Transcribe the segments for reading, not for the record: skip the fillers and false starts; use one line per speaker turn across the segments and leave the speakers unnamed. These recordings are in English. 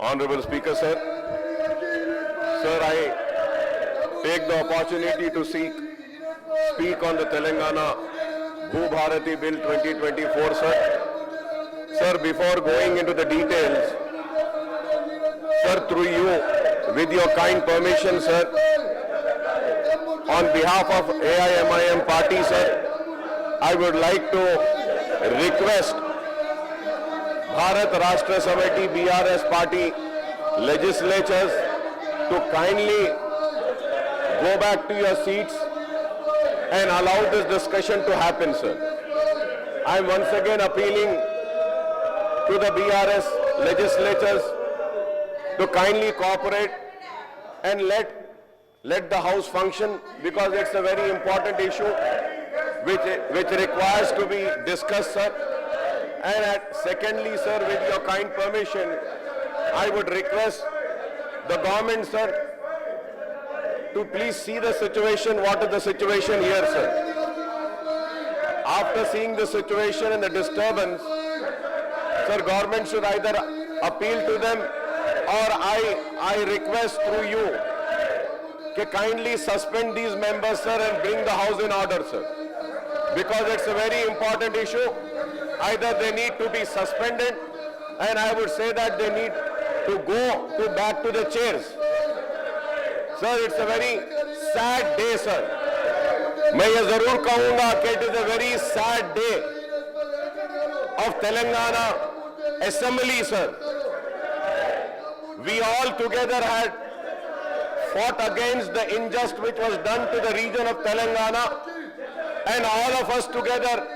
Honorable Speaker, sir. Sir, I take the opportunity to speak on the Telangana Bharati Bill 2024, sir. Sir, before going into the details, sir, through you, with your kind permission, sir, on behalf of AIMIM party, sir, I would like to request Bharat Rashtra Samiti BRS party legislatures to kindly go back to your seats and allow this discussion to happen, sir. I am once again appealing to the BRS legislatures to kindly cooperate and let the House function, because it's a very important issue which requires to be discussed, sir. And secondly, sir, with your kind permission, I would request the government, sir, to please see the situation. What is the situation here, sir? After seeing the situation and the disturbance, sir, government should either appeal to them, or I request through you to kindly suspend these members, sir, and bring the House in order, sir. Because it's a very important issue. Either they need to be suspended, and I would say that they need to go back to the chairs. Sir, it's a very sad day, sir. मैं ये जरूर कहूँगा कि it is a very sad day of Telangana Assembly, sir. We all together had fought against the injustice which was done to the region of Telangana, and all of us together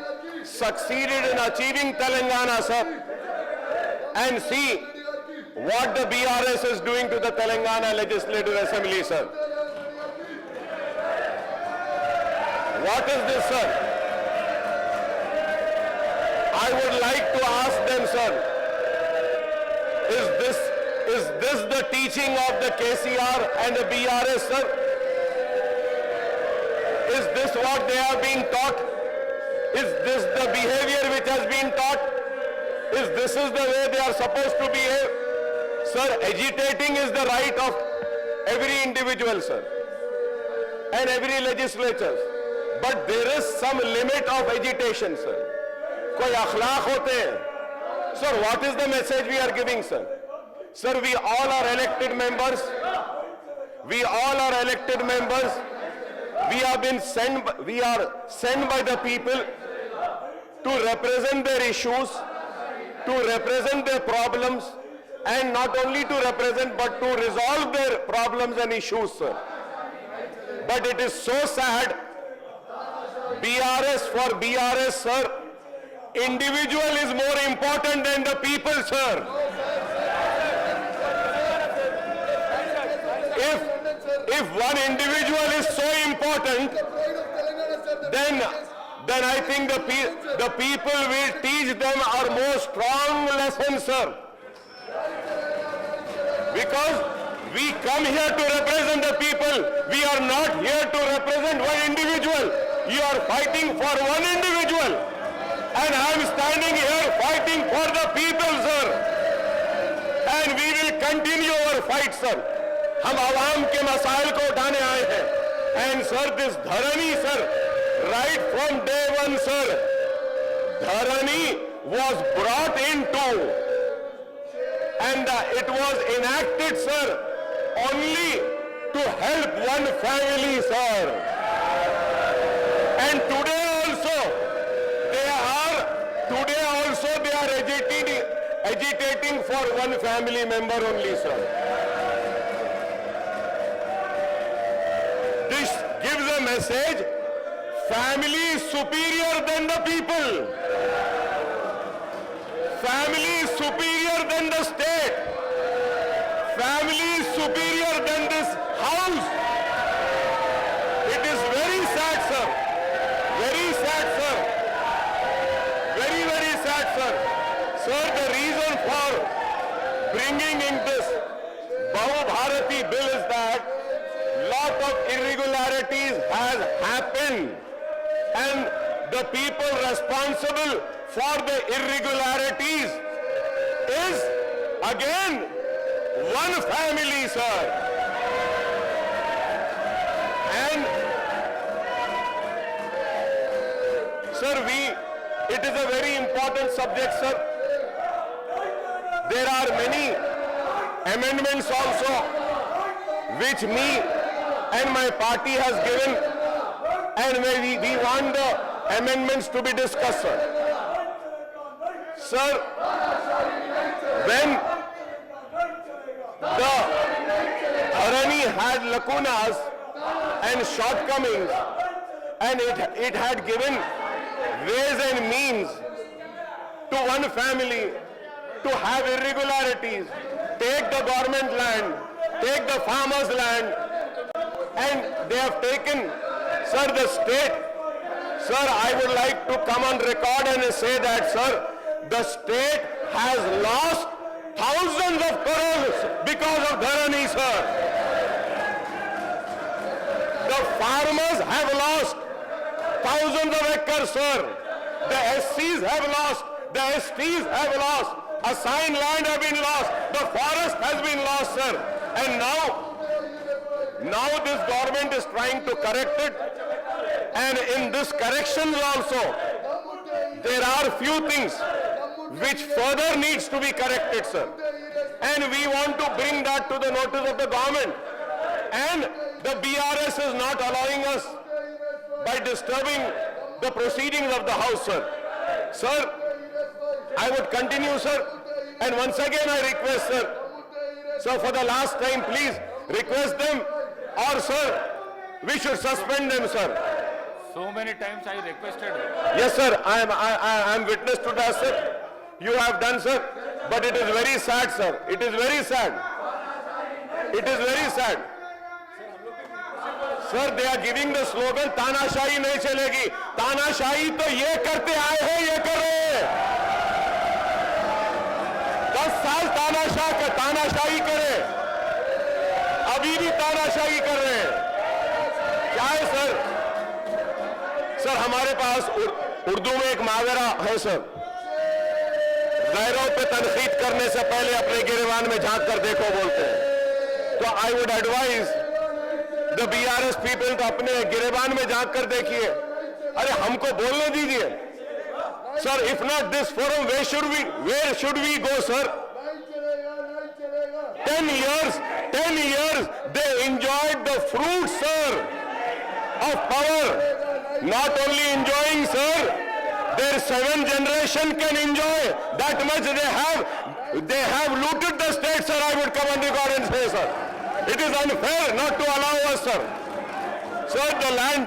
succeeded in achieving Telangana, sir. And see what the BRS is doing to the Telangana Legislative Assembly, sir. What is this, sir? I would like to ask them, sir, is this the teaching of the KCR and the BRS, sir? Is this what they are being taught? Is this the behavior which has been taught? This is the way they are supposed to behave? Sir, agitating is the right of every individual, sir, and every legislature. But there is some limit of agitation, sir. Koi akhlaq hote hain. Sir, what is the message we are giving, sir? Sir, we all are elected members. We all are elected members. We are sent by the people to represent their issues, to represent their problems, and not only to represent but to resolve their problems and issues, sir. But it is so sad, BRS for BRS, sir, individual is more important than the people, sir. If one individual is so important, then I think the people will teach them our most strong lesson, sir. Because we come here to represent the people. We are not here to represent one individual. You are fighting for one individual. And I am standing here fighting for the people, sir. And we will continue our fight, sir. हम आवाम के मसाइल को उठाने आए हैं. And sir, this Dharani, sir, right from day one, sir, Dharani was brought into, and it was enacted, sir, only to help one family, sir. And today also they are agitating for one family member only, sir. This gives a message: family is superior than the people. Family is superior than the state. Family is superior than this house. It is very sad, sir. Very sad, sir. Very, very sad, sir. Sir, the reason for bringing in this Bharati bill is that lot of irregularities has happened, and the people responsible for the irregularities is again one family, sir. And sir, it is a very important subject, sir. There are many amendments also which me and my party has given, and we want the amendments to be discussed, sir. Sir, when the Dharani had lacunas and shortcomings, and it had given ways and means to one family to have irregularities, take the government land, take the farmers' land, and they have taken, sir, the state. Sir, I would like to come on record and say that, sir, the state has lost thousands of crores because of Dharani, sir. The farmers have lost thousands of acres, sir. The SCs have lost. The STs have lost. Assigned land have been lost. The forest has been lost, sir. And now this government is trying to correct it. And in this corrections also, there are few things which further needs to be corrected, sir. And we want to bring that to the notice of the government. And the BRS is not allowing us by disturbing the proceedings of the House, sir. Sir, I would continue, sir. And once again I request, sir. So for the last time, please request them, or sir, we should suspend them, sir.
So many times I requested.
Yes, sir. I am witness to that, sir. You have done, sir. But it is very sad, sir. It is very sad. It is very sad. Sir, they are giving the slogan, तानाशाही नहीं चलेगी. तानाशाही तो ये करते आए हैं, ये कर रहे हैं. 10 साल तानाशाही करे. अभी भी तानाशाही कर रहे हैं. क्या है, सर? सर, हमारे पास उर्दू में एक मुहावरा है, सर. गैरों पे तनकीद करने से पहले अपने गिरेबान में झांक कर देखो बोलते हैं. तो I would advise the BRS people तो अपने गिरेबान में झांक कर देखिए. अरे हमको बोलने दीजिए. Sir, if not this forum, where should we go, sir? 10 years they enjoyed the fruits, sir, of power. Not only enjoying, sir, their 7th generation can enjoy that much. They have looted the state, sir. I would come on record and say, sir, it is unfair not to allow us, sir. Sir, the land